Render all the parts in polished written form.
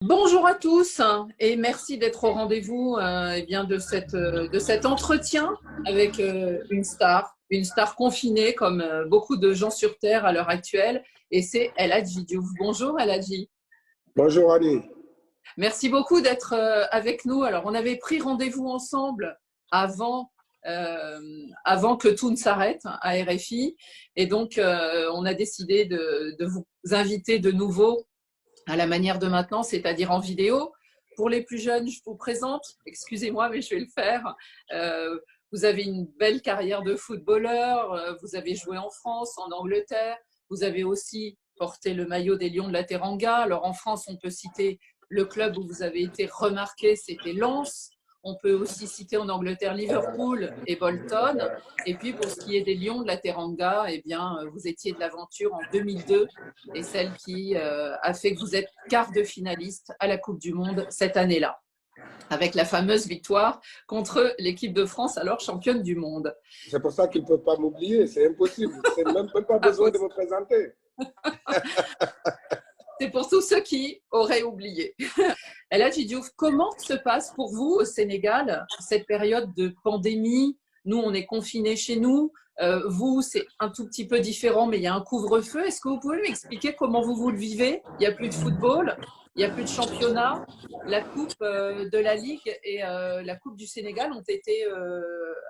Bonjour à tous et merci d'être au rendez-vous de cet entretien avec une star confinée comme beaucoup de gens sur Terre à l'heure actuelle, et c'est El Hadji Diouf. Bonjour El Hadji. Bonjour Annie. Merci beaucoup d'être avec nous. Alors on avait pris rendez-vous ensemble avant, euh, avant que tout ne s'arrête à RFI, et donc on a décidé de vous inviter de nouveau à la manière de maintenant, c'est-à-dire en vidéo. Pour les plus jeunes, je vous présente, excusez-moi, mais je vais le faire. Euh, Vous avez une belle carrière de footballeur, vous avez joué en France, en Angleterre, vous avez aussi porté le maillot des Lions de la Teranga. Alors en France, on peut citer le club où vous avez été remarqué, c'était Lens. On peut aussi citer en Angleterre Liverpool et Bolton. Et puis pour ce qui est des Lions de la Teranga, eh bien, vous étiez de l'aventure en 2002, et celle qui a fait que vous êtes quart de finaliste à la Coupe du Monde cette année-là, avec la fameuse victoire contre l'équipe de France, alors championne du monde. C'est pour ça qu'ils ne peuvent pas m'oublier, c'est impossible. C'est même pas besoin de me présenter. C'est pour tous ceux qui auraient oublié. El Hadji Diouf, comment se passe pour vous au Sénégal cette période de pandémie? Nous, on est confinés chez nous. Vous, c'est un tout petit peu différent, mais il y a un couvre-feu. Est-ce que vous pouvez m'expliquer comment vous le vivez? Il n'y a plus de football, il n'y a plus de championnat. La Coupe de la Ligue et la Coupe du Sénégal ont été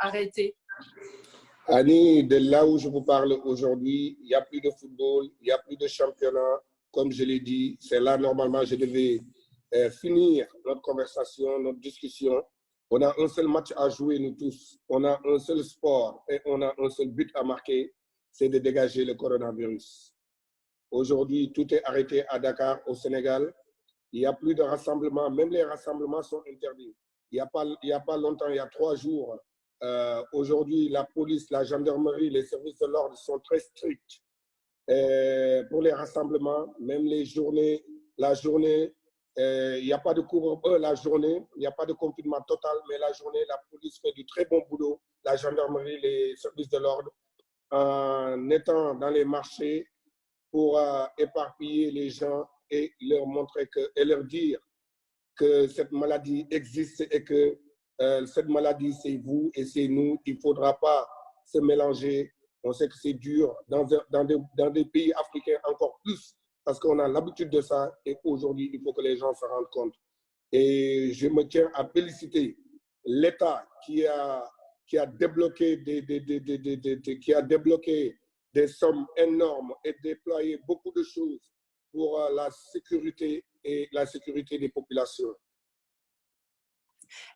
arrêtées. Annie, de là où je vous parle aujourd'hui, il n'y a plus de football, il n'y a plus de championnat. Comme je l'ai dit, c'est là normalement je devais finir notre conversation, notre discussion. On a un seul match à jouer, nous tous. On a un seul sport et on a un seul but à marquer, c'est de dégager le coronavirus. Aujourd'hui, tout est arrêté à Dakar, au Sénégal. Il n'y a plus de rassemblements, même les rassemblements sont interdits. Il n'y a pas longtemps, il y a 3 jours, aujourd'hui, la police, la gendarmerie, les services de l'ordre sont très stricts pour les rassemblements, même les journées, la journée, il n'y a pas de couvre-feu la journée, il n'y a pas de confinement total, mais la journée, la police fait du très bon boulot, la gendarmerie, les services de l'ordre, en étant dans les marchés pour éparpiller les gens et leur montrer et leur dire que cette maladie existe et que cette maladie, c'est vous et c'est nous. Il ne faudra pas se mélanger. On sait que c'est dur dans des pays africains encore plus parce qu'on a l'habitude de ça et aujourd'hui, il faut que les gens se rendent compte. Et je me tiens à féliciter l'État qui a débloqué qui a débloqué des sommes énormes et déployé beaucoup de choses pour la sécurité et la sécurité des populations.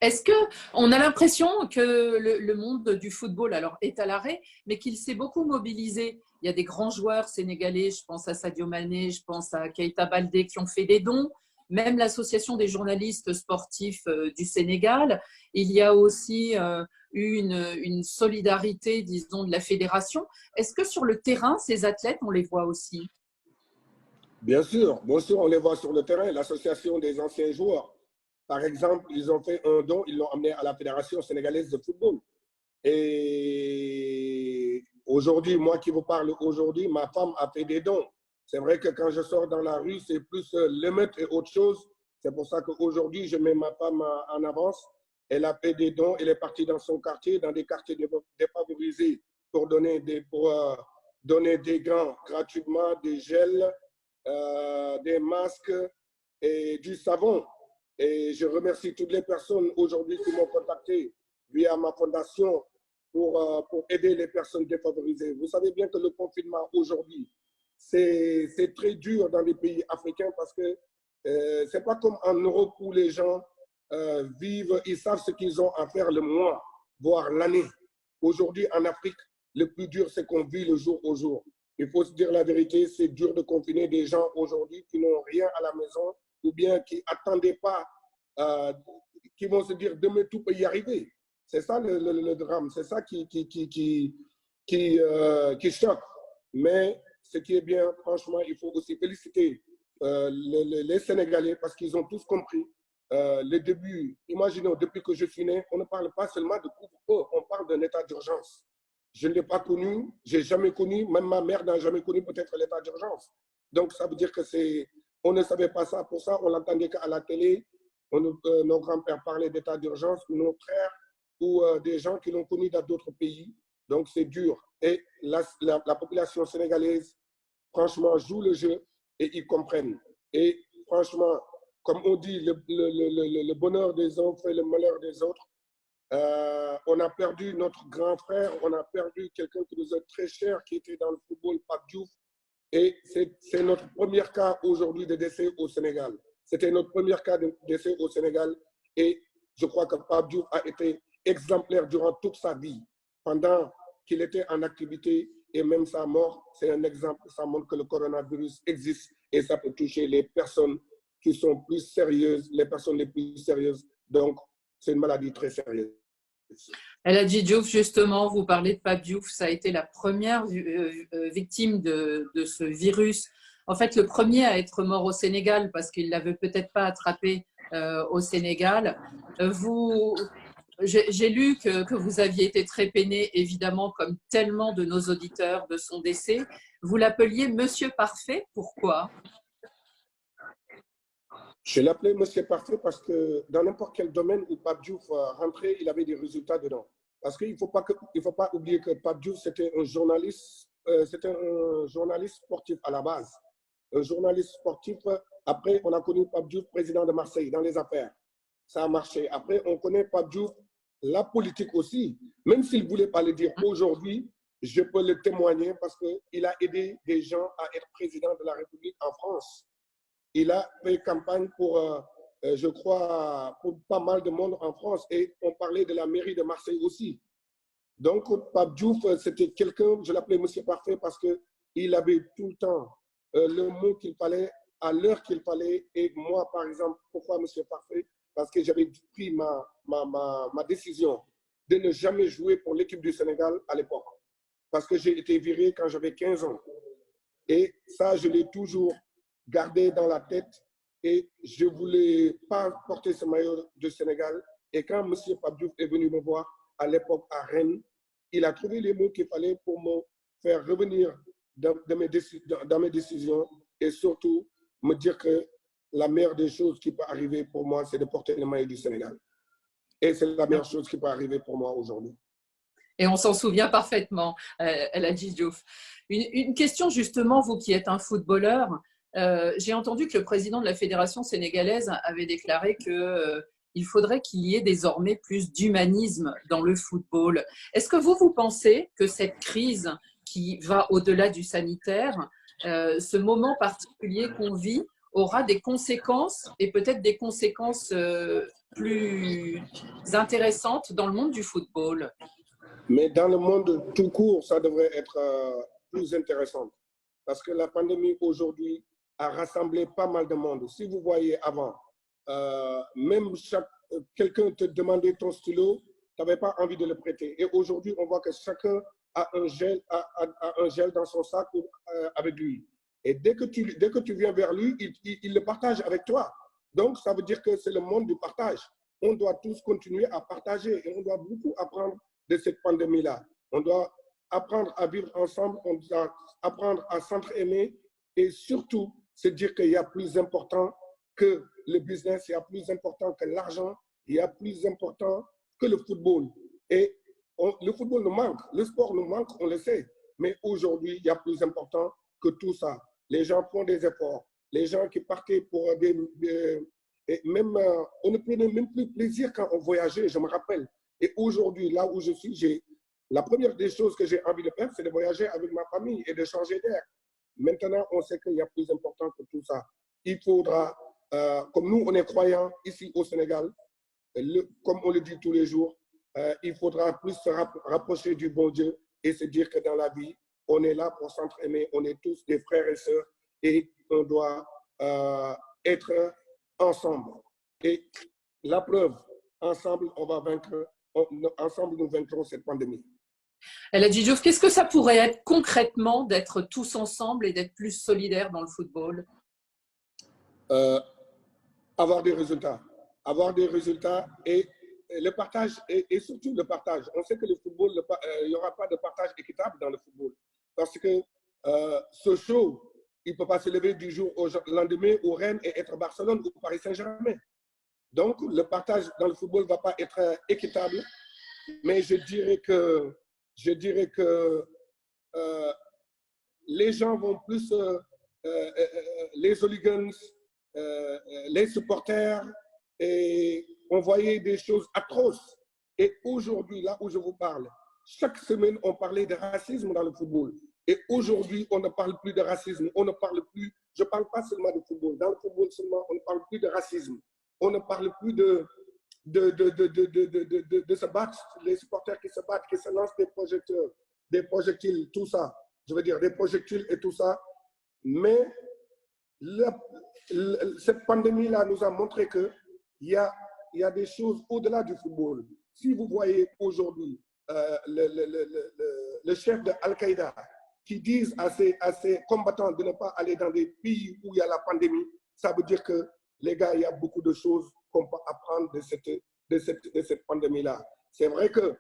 Est-ce qu'on a l'impression que le monde du football alors, est à l'arrêt, mais qu'il s'est beaucoup mobilisé? Il y a des grands joueurs sénégalais, je pense à Sadio Mané, je pense à Keita Baldé, qui ont fait des dons. Même l'association des journalistes sportifs du Sénégal. Il y a aussi eu une solidarité, disons, de la fédération. Est-ce que sur le terrain, ces athlètes, on les voit aussi? Bien sûr, on les voit sur le terrain. L'association des anciens joueurs, par exemple, ils ont fait un don, ils l'ont amené à la Fédération sénégalaise de football. Et aujourd'hui, moi qui vous parle aujourd'hui, ma femme a fait des dons. C'est vrai que quand je sors dans la rue, c'est plus l'émeute et autre chose. C'est pour ça qu'aujourd'hui, je mets ma femme en avance. Elle a fait des dons, elle est partie dans son quartier, dans des quartiers défavorisés, pour donner des gants gratuitement, des gels, des masques et du savon. Et je remercie toutes les personnes aujourd'hui qui m'ont contacté via ma fondation pour aider les personnes défavorisées. Vous savez bien que le confinement aujourd'hui, c'est très dur dans les pays africains parce que ce n'est pas comme en Europe où les gens vivent, ils savent ce qu'ils ont à faire le mois, voire l'année. Aujourd'hui, en Afrique, le plus dur, c'est qu'on vit le jour au jour. Il faut se dire la vérité, c'est dur de confiner des gens aujourd'hui qui n'ont rien à la maison ou bien qui n'attendaient pas, qui vont se dire demain tout peut y arriver. C'est ça le drame, c'est ça qui choque. Mais ce qui est bien, franchement, il faut aussi féliciter les Sénégalais parce qu'ils ont tous compris. Le début, imaginez, depuis que je suis né, on ne parle pas seulement de couvre-feu, on parle d'un état d'urgence. Je ne l'ai pas connu, je n'ai jamais connu, même ma mère n'a jamais connu peut-être l'état d'urgence. Donc ça veut dire que c'est On ne savait pas ça. Pour ça, on l'entendait qu'à la télé. Nos grands-pères parlaient d'état d'urgence, ou nos frères, ou des gens qui l'ont connu dans d'autres pays. Donc, c'est dur. Et la population sénégalaise, franchement, joue le jeu et ils comprennent. Et franchement, comme on dit, le bonheur des uns fait le malheur des autres. On a perdu notre grand frère, on a perdu quelqu'un qui nous est très cher, qui était dans le football, Pape Diouf. Et c'est notre premier cas aujourd'hui de décès au Sénégal. C'était notre premier cas de décès au Sénégal. Et je crois que Pape Diouf a été exemplaire durant toute sa vie. Pendant qu'il était en activité et même sa mort, c'est un exemple. Ça montre que le coronavirus existe et ça peut toucher les personnes qui sont plus sérieuses, les personnes les plus sérieuses. Donc, c'est une maladie très sérieuse. Eladji Diouf, justement, vous parlez de Pape Diouf, ça a été la première victime de ce virus. En fait, le premier à être mort au Sénégal parce qu'il ne l'avait peut-être pas attrapé au Sénégal. J'ai lu que vous aviez été très peiné, évidemment, comme tellement de nos auditeurs, de son décès. Vous l'appeliez Monsieur Parfait, pourquoi? Je l'appelais Monsieur Parfait parce que dans n'importe quel domaine où Pape Diouf rentrait, il avait des résultats dedans. Parce qu'il ne faut pas oublier que Pape Diouf, c'était un journaliste sportif à la base. Un journaliste sportif. Après, on a connu Pape Diouf, président de Marseille, dans les affaires. Ça a marché. Après, on connaît Pape Diouf, la politique aussi. Même s'il ne voulait pas le dire aujourd'hui, je peux le témoigner parce qu'il a aidé des gens à être président de la République en France. Il a fait campagne pour, je crois, pour pas mal de monde en France. Et on parlait de la mairie de Marseille aussi. Donc, Pape Diouf, c'était quelqu'un, je l'appelais Monsieur Parfait parce qu'il avait tout le temps le mot qu'il fallait, à l'heure qu'il fallait. Et moi, par exemple, pourquoi Monsieur Parfait? Parce que j'avais pris ma décision de ne jamais jouer pour l'équipe du Sénégal à l'époque. Parce que j'ai été viré quand j'avais 15 ans. Et ça, je l'ai toujours gardé dans la tête et je ne voulais pas porter ce maillot du Sénégal. Et quand M. Pape Diouf est venu me voir à l'époque à Rennes, il a trouvé les mots qu'il fallait pour me faire revenir dans mes décisions et surtout me dire que la meilleure des choses qui peut arriver pour moi, c'est de porter le maillot du Sénégal. Et c'est la meilleure chose qui peut arriver pour moi aujourd'hui. Et on s'en souvient parfaitement, Eladji Diouf. Une question justement, vous qui êtes un footballeur, j'ai entendu que le président de la Fédération sénégalaise avait déclaré qu'il faudrait qu'il y ait désormais plus d'humanisme dans le football. Est-ce que vous pensez que cette crise qui va au-delà du sanitaire, ce moment particulier qu'on vit, aura des conséquences et peut-être des conséquences plus intéressantes dans le monde du football? Mais dans le monde tout court, ça devrait être plus intéressant. Parce que la pandémie aujourd'hui a rassemblé pas mal de monde. Si vous voyez avant, même quelqu'un te demandait ton stylo, tu n'avais pas envie de le prêter. Et aujourd'hui, on voit que chacun a un gel dans son sac avec lui. Et dès que tu viens vers lui, il le partage avec toi. Donc, ça veut dire que c'est le monde du partage. On doit tous continuer à partager et on doit beaucoup apprendre de cette pandémie-là. On doit apprendre à vivre ensemble, on doit apprendre à s'entraimer et surtout se dire qu'il y a plus important que le business, il y a plus important que l'argent, il y a plus important que le football. Et le football nous manque, le sport nous manque, on le sait. Mais aujourd'hui, il y a plus important que tout ça. Les gens font des efforts. Les gens qui partaient pour et même, on ne prenait même plus plaisir quand on voyageait, je me rappelle. Et aujourd'hui, là où je suis, la première des choses que j'ai envie de faire, c'est de voyager avec ma famille et de changer d'air. Maintenant, on sait qu'il y a plus important que tout ça. Il faudra, comme nous, on est croyants ici au Sénégal, comme on le dit tous les jours, il faudra plus se rapprocher du bon Dieu et se dire que dans la vie, on est là pour s'entraîner, on est tous des frères et sœurs et on doit être ensemble. Et la preuve, ensemble, on va vaincre. Ensemble, nous vaincrons cette pandémie. Eladji Diouf, qu'est-ce que ça pourrait être concrètement d'être tous ensemble et d'être plus solidaires dans le football? Avoir des résultats. Avoir des résultats et le partage, et surtout le partage. On sait que le football, il n'y aura pas de partage équitable dans le football. Parce que Sochaux, il ne peut pas se lever du jour au lendemain au Rennes et être Barcelone ou Paris Saint-Germain. Donc, le partage dans le football ne va pas être équitable, mais je dirais que les gens vont plus, les hooligans, les supporters, et on voyait des choses atroces. Et aujourd'hui, là où je vous parle, chaque semaine, on parlait de racisme dans le football. Et aujourd'hui, on ne parle plus de racisme. On ne parle plus, je ne parle pas seulement de football. Dans le football seulement, on ne parle plus de racisme. On ne parle plus de se battre, les supporters qui se battent, qui se lancent des projectiles, tout ça. Je veux dire, des projectiles et tout ça. Mais cette pandémie-là nous a montré qu'il y a des choses au-delà du football. Si vous voyez aujourd'hui le chef de Al-Qaïda qui disent à ses combattants de ne pas aller dans des pays où il y a la pandémie, ça veut dire que, les gars, il y a beaucoup de choses qu'on peut apprendre de cette pandémie-là. C'est vrai que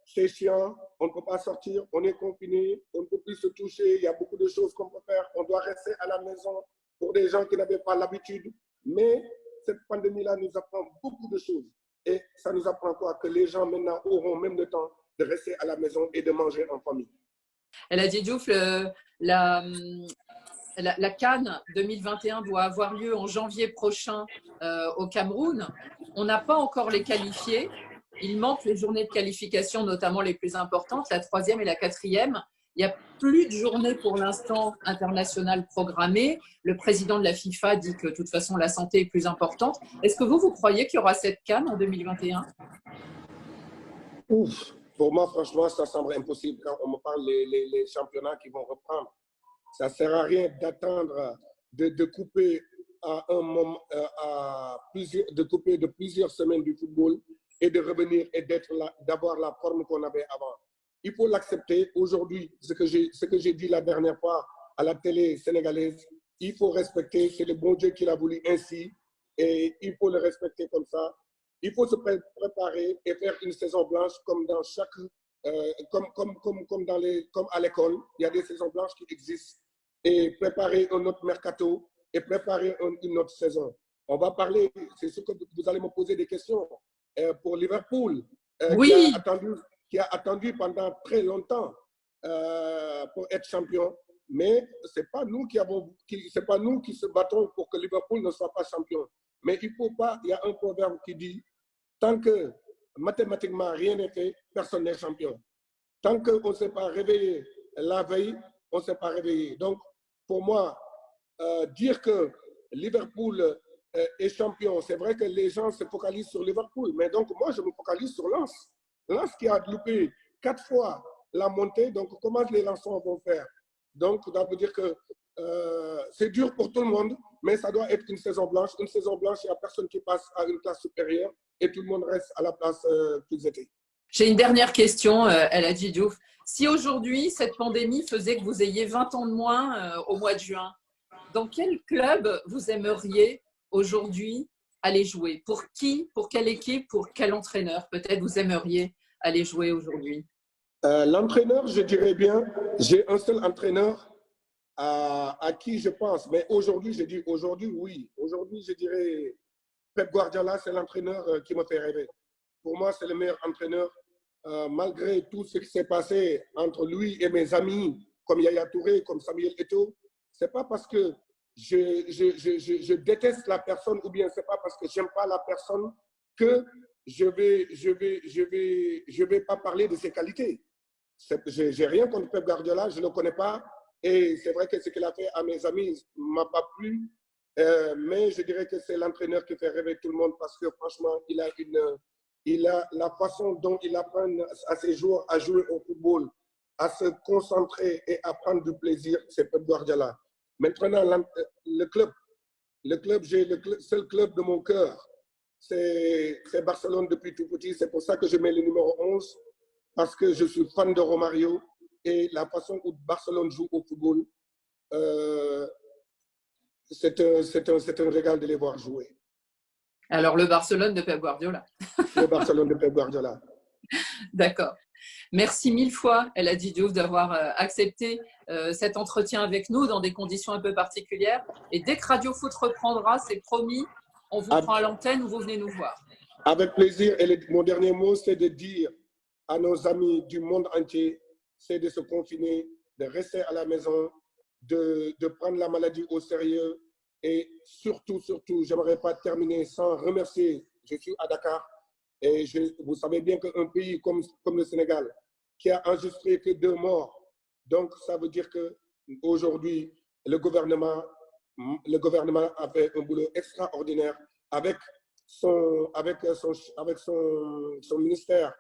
c'est chiant, on ne peut pas sortir, on est confiné, on ne peut plus se toucher, il y a beaucoup de choses qu'on peut faire, on doit rester à la maison pour des gens qui n'avaient pas l'habitude. Mais cette pandémie-là nous apprend beaucoup de choses. Et ça nous apprend quoi? Que les gens maintenant auront même le temps de rester à la maison et de manger en famille. Elle a dit, Diouf, la CAN 2021 doit avoir lieu en janvier prochain au Cameroun. On n'a pas encore les qualifiés. Il manque les journées de qualification, notamment les plus importantes, la 3e et la 4e. Il n'y a plus de journées pour l'instant internationales programmées. Le président de la FIFA dit que de toute façon, la santé est plus importante. Est-ce que vous croyez qu'il y aura cette CAN en 2021? Ouf, pour moi, franchement, ça semble impossible quand on me parle les championnats qui vont reprendre. Ça ne sert à rien d'attendre de couper à un moment, de couper de plusieurs semaines du football et de revenir et d'avoir la forme qu'on avait avant. Il faut l'accepter. Aujourd'hui, ce que j'ai dit la dernière fois à la télé sénégalaise, il faut respecter. C'est le bon Dieu qui l'a voulu ainsi et il faut le respecter comme ça. Il faut se préparer et faire une saison blanche comme dans chaque, comme à l'école. Il y a des saisons blanches qui existent et préparer un autre mercato et préparer une autre saison. On va parler, c'est ce que vous allez me poser des questions pour Liverpool, oui. qui a attendu pendant très longtemps pour être champion. Mais c'est pas nous c'est pas nous qui se battons pour que Liverpool ne soit pas champion. Mais il faut pas, il y a un proverbe qui dit, tant que mathématiquement rien n'est fait, personne n'est champion. Tant qu'on ne s'est pas réveillé la veille, on ne s'est pas réveillé. Donc, pour moi, dire que Liverpool est champion, c'est vrai que les gens se focalisent sur Liverpool, mais donc moi, je me focalise sur Lens. Lens qui a loupé 4 fois la montée, donc comment les Lensons vont faire? Donc, ça veut dire que c'est dur pour tout le monde, mais ça doit être une saison blanche. Une saison blanche, il n'y a personne qui passe à une classe supérieure et tout le monde reste à la place qu'ils étaient. J'ai une dernière question, El Hadji Diouf. Si aujourd'hui, cette pandémie faisait que vous ayez 20 ans de moins au mois de juin, dans quel club vous aimeriez aujourd'hui aller jouer? Pour qui, pour quelle équipe, pour quel entraîneur peut-être vous aimeriez aller jouer aujourd'hui? L'entraîneur, je dirais bien, j'ai un seul entraîneur à qui je pense. Mais aujourd'hui, je dis aujourd'hui, oui. Aujourd'hui, je dirais Pep Guardiola, c'est l'entraîneur qui me fait rêver. Pour moi, c'est le meilleur entraîneur. Malgré tout ce qui s'est passé entre lui et mes amis, comme Yaya Touré, comme Samuel Eto'o, c'est pas parce que je déteste la personne ou bien c'est pas parce que j'aime pas la personne que je vais pas parler de ses qualités. J'ai rien contre Pep Guardiola, je ne le connais pas et c'est vrai que ce qu'il a fait à mes amis ne m'a pas plu, mais je dirais que c'est l'entraîneur qui fait rêver tout le monde parce que franchement, il a la façon dont il apprend à ses joueurs à jouer au football, à se concentrer et à prendre du plaisir, c'est Pep Guardiola. Maintenant, le club, j'ai le seul club de mon cœur, c'est Barcelone depuis tout petit. C'est pour ça que je mets le numéro 11, parce que je suis fan de Romario et la façon où Barcelone joue au football, c'est un régal de les voir jouer. Alors, le Barcelone de Pep Guardiola. Le Barcelone de Pep Guardiola. D'accord. Merci mille fois, Elhadji Diouf, d'avoir accepté cet entretien avec nous dans des conditions un peu particulières. Et dès que Radio Foot reprendra, c'est promis, on vous prend à l'antenne ou vous venez nous voir. Avec plaisir. Et mon dernier mot, c'est de dire à nos amis du monde entier, c'est de se confiner, de rester à la maison, de prendre la maladie au sérieux. Et surtout, j'aimerais pas terminer sans remercier, je suis à Dakar, et vous savez bien qu'un pays comme le Sénégal, qui a enregistré que 2 morts, donc ça veut dire qu'aujourd'hui, le gouvernement a fait un boulot extraordinaire avec son ministère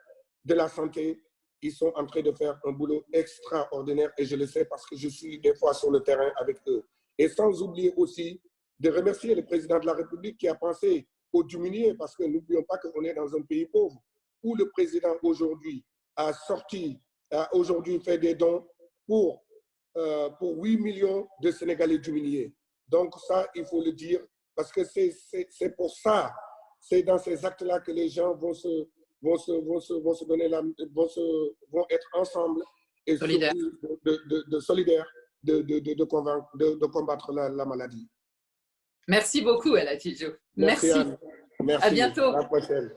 de la Santé. Ils sont en train de faire un boulot extraordinaire et je le sais parce que je suis des fois sur le terrain avec eux. Et sans oublier aussi de remercier le président de la République qui a pensé aux diminuer parce que n'oublions pas qu'on est dans un pays pauvre où le président aujourd'hui a aujourd'hui fait des dons pour 8 millions de Sénégalais diminués. Donc ça, il faut le dire parce que c'est pour ça, c'est dans ces actes-là que les gens vont être ensemble et Solidaire. surtout solidaires de combattre la maladie. Merci beaucoup, Elhadji Diouf. Merci. Anne. Merci. À bientôt. À la prochaine.